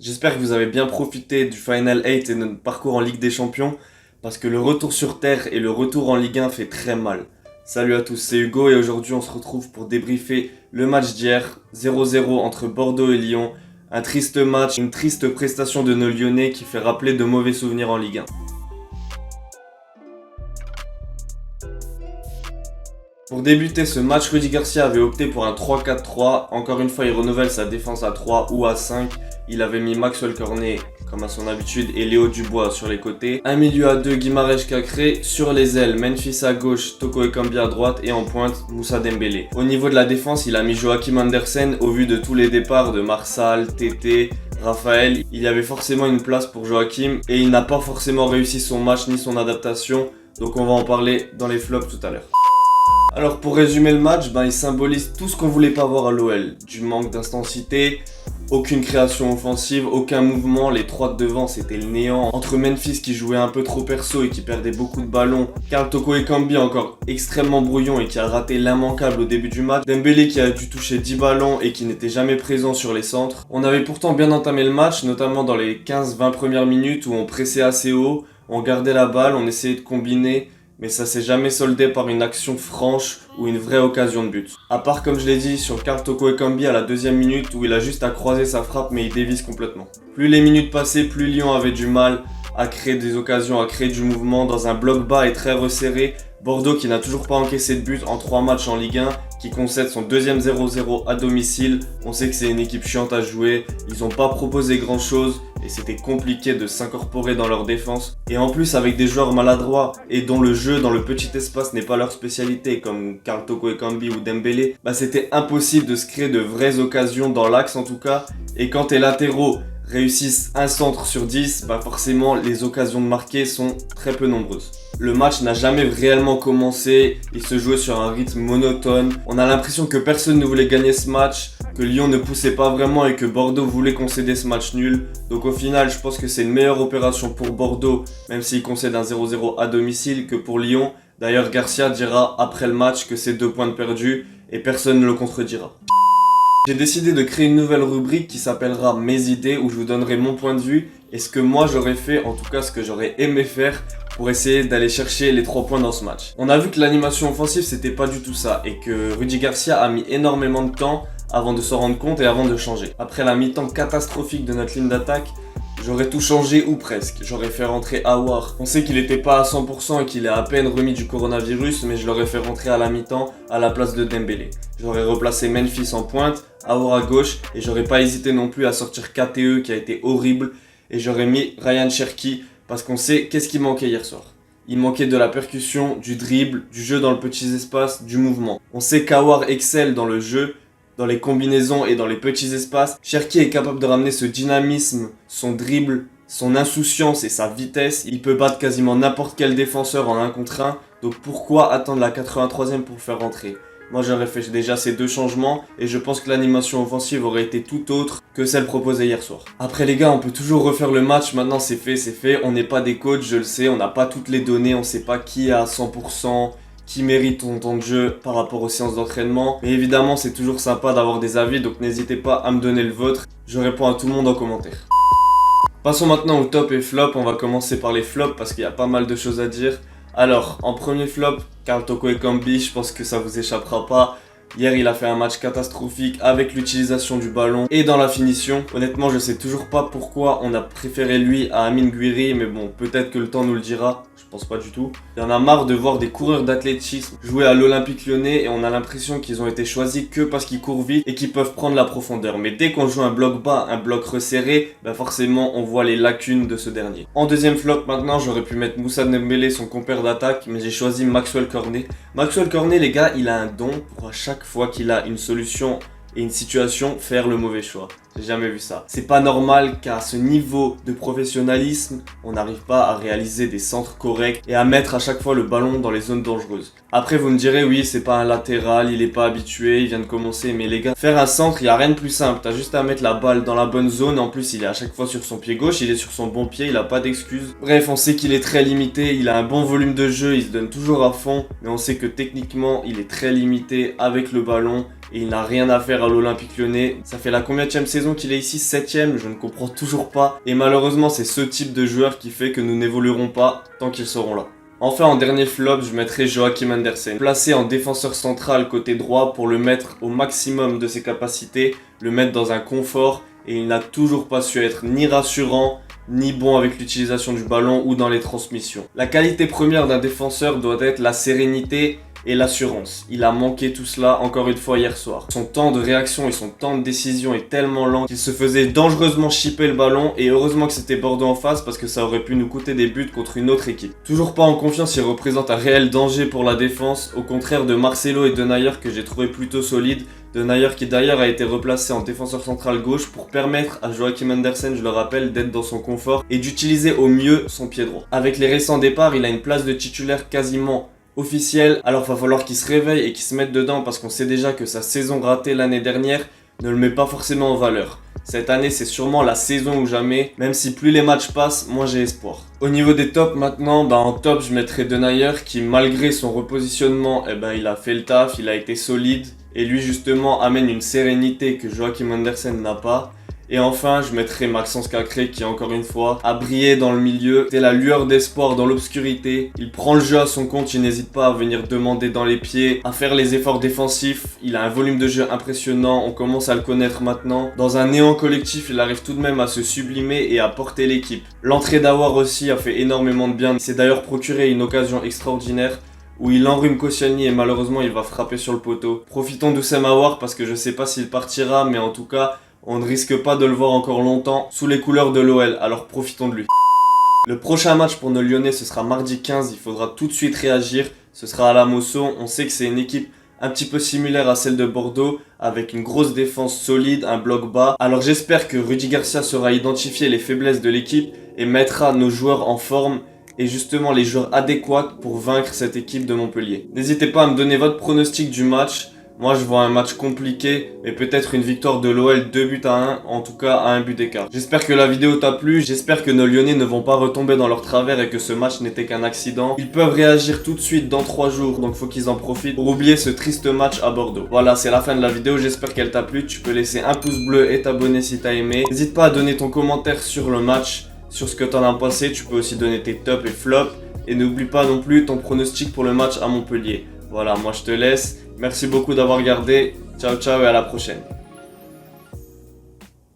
J'espère que vous avez bien profité du Final 8 et de notre parcours en Ligue des Champions, parce que le retour sur Terre et le retour en Ligue 1 fait très mal. Salut à tous, c'est Hugo et aujourd'hui on se retrouve pour débriefer le match d'hier, 0-0 entre Bordeaux et Lyon. Un triste match, une triste prestation de nos Lyonnais qui fait rappeler de mauvais souvenirs en Ligue 1. Pour débuter ce match, Rudy Garcia avait opté pour un 3-4-3. Encore une fois, il renouvelle sa défense à 3 ou à 5. Il avait mis Maxwell Cornet, comme à son habitude, et Léo Dubois sur les côtés. Un milieu à 2, Guimarães Cacré. Sur les ailes, Memphis à gauche, Toko Ekambi à droite. Et en pointe, Moussa Dembélé. Au niveau de la défense, il a mis Joachim Andersen. Au vu de tous les départs de Marsal, Tété, Raphaël, il y avait forcément une place pour Joachim. Et il n'a pas forcément réussi son match ni son adaptation. Donc on va en parler dans les flops tout à l'heure. Alors pour résumer le match, il symbolise tout ce qu'on voulait pas voir à l'OL. Du manque d'intensité, aucune création offensive, aucun mouvement, les trois de devant c'était le néant. Entre Memphis qui jouait un peu trop perso et qui perdait beaucoup de ballons, Karl Toko Ekambi encore extrêmement brouillon et qui a raté l'immanquable au début du match, Dembélé qui a dû toucher 10 ballons et qui n'était jamais présent sur les centres. On avait pourtant bien entamé le match, notamment dans les 15-20 premières minutes où on pressait assez haut, on gardait la balle, on essayait de combiner. Mais ça s'est jamais soldé par une action franche ou une vraie occasion de but. À part, comme je l'ai dit, sur Karl Toko Ekambi à la deuxième minute où il a juste à croiser sa frappe mais il dévisse complètement. Plus les minutes passaient, plus Lyon avait du mal à créer des occasions, à créer du mouvement dans un bloc bas et très resserré. Bordeaux qui n'a toujours pas encaissé de but en 3 matchs en Ligue 1, qui concède son deuxième 0-0 à domicile. On sait que c'est une équipe chiante à jouer, ils n'ont pas proposé grand chose et c'était compliqué de s'incorporer dans leur défense. Et en plus avec des joueurs maladroits et dont le jeu dans le petit espace n'est pas leur spécialité comme Karl Toko Ekambi ou Dembélé, c'était impossible de se créer de vraies occasions dans l'axe en tout cas. Et quand tes latéraux réussissent un centre sur 10, forcément les occasions de marquer sont très peu nombreuses. Le match n'a jamais réellement commencé, il se jouait sur un rythme monotone. On a l'impression que personne ne voulait gagner ce match, que Lyon ne poussait pas vraiment et que Bordeaux voulait concéder ce match nul. Donc au final, je pense que c'est une meilleure opération pour Bordeaux, même s'il concède un 0-0 à domicile, que pour Lyon. D'ailleurs, Garcia dira après le match que c'est 2 points de perdus et personne ne le contredira. J'ai décidé de créer une nouvelle rubrique qui s'appellera Mes idées où je vous donnerai mon point de vue et ce que moi j'aurais fait, en tout cas ce que j'aurais aimé faire pour essayer d'aller chercher les 3 points dans ce match. On a vu que l'animation offensive c'était pas du tout ça et que Rudy Garcia a mis énormément de temps avant de s'en rendre compte et avant de changer. Après la mi-temps catastrophique de notre ligne d'attaque, j'aurais tout changé ou presque. J'aurais fait rentrer Aouar. On sait qu'il n'était pas à 100% et qu'il est à peine remis du coronavirus, mais je l'aurais fait rentrer à la mi-temps à la place de Dembélé. J'aurais replacé Memphis en pointe, Aouar à gauche et j'aurais pas hésité non plus à sortir KTE qui a été horrible et j'aurais mis Ryan Cherki parce qu'on sait qu'est-ce qui manquait hier soir. Il manquait de la percussion, du dribble, du jeu dans le petit espace, du mouvement. On sait qu'Aouar excelle dans le jeu, dans les combinaisons et dans les petits espaces. Cherki est capable de ramener ce dynamisme, son dribble, son insouciance et sa vitesse. Il peut battre quasiment n'importe quel défenseur en 1 contre 1. Donc pourquoi attendre la 83e pour le faire rentrer ? Moi j'aurais fait déjà ces 2 changements et je pense que l'animation offensive aurait été tout autre que celle proposée hier soir. Après les gars, on peut toujours refaire le match, maintenant c'est fait. On n'est pas des coachs, je le sais, on n'a pas toutes les données, on sait pas qui est à 100%. Qui mérite ton temps de jeu par rapport aux séances d'entraînement. Mais évidemment, c'est toujours sympa d'avoir des avis, donc n'hésitez pas à me donner le vôtre. Je réponds à tout le monde en commentaire. Passons maintenant au top et flop. On va commencer par les flops parce qu'il y a pas mal de choses à dire. Alors, en premier flop, Karl Toko Ekambi, je pense que ça vous échappera pas. Hier, il a fait un match catastrophique avec l'utilisation du ballon et dans la finition. Honnêtement, je sais toujours pas pourquoi on a préféré lui à Amine Gouiri, mais bon, peut-être que le temps nous le dira. Je pense pas du tout. Il y en a marre de voir des coureurs d'athlétisme jouer à l'Olympique Lyonnais et on a l'impression qu'ils ont été choisis que parce qu'ils courent vite et qu'ils peuvent prendre la profondeur. Mais dès qu'on joue un bloc bas, un bloc resserré, forcément on voit les lacunes de ce dernier. En deuxième flop maintenant, j'aurais pu mettre Moussa Dembélé, son compère d'attaque, mais j'ai choisi Maxwell Cornet. Maxwell Cornet, les gars, il a un don pour à chaque fois qu'il a une solution et une situation, faire le mauvais choix. J'ai jamais vu ça. C'est pas normal qu'à ce niveau de professionnalisme, on n'arrive pas à réaliser des centres corrects et à mettre à chaque fois le ballon dans les zones dangereuses. Après, vous me direz, oui, c'est pas un latéral, il est pas habitué, il vient de commencer, mais les gars, faire un centre, il y a rien de plus simple. T'as juste à mettre la balle dans la bonne zone. En plus, il est à chaque fois sur son pied gauche, il est sur son bon pied, il a pas d'excuses. Bref, on sait qu'il est très limité, il a un bon volume de jeu, il se donne toujours à fond, mais on sait que techniquement, il est très limité avec le ballon et il n'a rien à faire à l'Olympique Lyonnais. Ça fait la combienième saison saison qu'il est ici 7ème, je ne comprends toujours pas. Et malheureusement, c'est ce type de joueur qui fait que nous n'évoluerons pas tant qu'ils seront là. Enfin, en dernier flop, je mettrai Joachim Andersen. Placé en défenseur central côté droit pour le mettre au maximum de ses capacités, le mettre dans un confort, et il n'a toujours pas su être ni rassurant, ni bon avec l'utilisation du ballon ou dans les transmissions. La qualité première d'un défenseur doit être la sérénité et l'assurance. Il a manqué tout cela encore une fois hier soir. Son temps de réaction et son temps de décision est tellement lent qu'il se faisait dangereusement chipper le ballon, et heureusement que c'était Bordeaux en face parce que ça aurait pu nous coûter des buts contre une autre équipe. Toujours pas en confiance, il représente un réel danger pour la défense, au contraire de Marcelo et Denayer que j'ai trouvé plutôt solides. Denayer qui d'ailleurs a été replacé en défenseur central gauche pour permettre à Joachim Andersen, je le rappelle, d'être dans son confort et d'utiliser au mieux son pied droit. Avec les récents départs, il a une place de titulaire quasiment officiel, alors va falloir qu'il se réveille et qu'il se mette dedans parce qu'on sait déjà que sa saison ratée l'année dernière ne le met pas forcément en valeur. Cette année, c'est sûrement la saison ou jamais, même si plus les matchs passent, moins j'ai espoir. Au niveau des tops maintenant, en top, je mettrai Denayer qui, malgré son repositionnement, il a fait le taf, il a été solide et lui justement amène une sérénité que Joachim Andersen n'a pas. Et enfin, je mettrai Maxence Cacré qui, encore une fois, a brillé dans le milieu. C'est la lueur d'espoir dans l'obscurité. Il prend le jeu à son compte, il n'hésite pas à venir demander dans les pieds, à faire les efforts défensifs. Il a un volume de jeu impressionnant, on commence à le connaître maintenant. Dans un néant collectif, il arrive tout de même à se sublimer et à porter l'équipe. L'entrée d'Aouar aussi a fait énormément de bien. Il s'est d'ailleurs procuré une occasion extraordinaire où il enrhume Koscielny et malheureusement il va frapper sur le poteau. Profitons d'Oussem Aouar parce que je sais pas s'il partira, mais en tout cas, on ne risque pas de le voir encore longtemps sous les couleurs de l'OL, alors profitons de lui. Le prochain match pour nos Lyonnais, ce sera mardi 15, il faudra tout de suite réagir. Ce sera à la Mosso, on sait que c'est une équipe un petit peu similaire à celle de Bordeaux, avec une grosse défense solide, un bloc bas. Alors j'espère que Rudy Garcia saura identifier les faiblesses de l'équipe et mettra nos joueurs en forme et justement les joueurs adéquats pour vaincre cette équipe de Montpellier. N'hésitez pas à me donner votre pronostic du match. Moi je vois un match compliqué, mais peut-être une victoire de l'OL 2-1, en tout cas à un but d'écart. J'espère que la vidéo t'a plu, j'espère que nos Lyonnais ne vont pas retomber dans leur travers et que ce match n'était qu'un accident. Ils peuvent réagir tout de suite dans 3 jours, donc faut qu'ils en profitent pour oublier ce triste match à Bordeaux. Voilà, c'est la fin de la vidéo, j'espère qu'elle t'a plu. Tu peux laisser un pouce bleu et t'abonner si t'as aimé. N'hésite pas à donner ton commentaire sur le match, sur ce que t'en as pensé. Tu peux aussi donner tes tops et flops. Et n'oublie pas non plus ton pronostic pour le match à Montpellier. Voilà, moi je te laisse. Merci beaucoup d'avoir regardé. Ciao ciao et à la prochaine.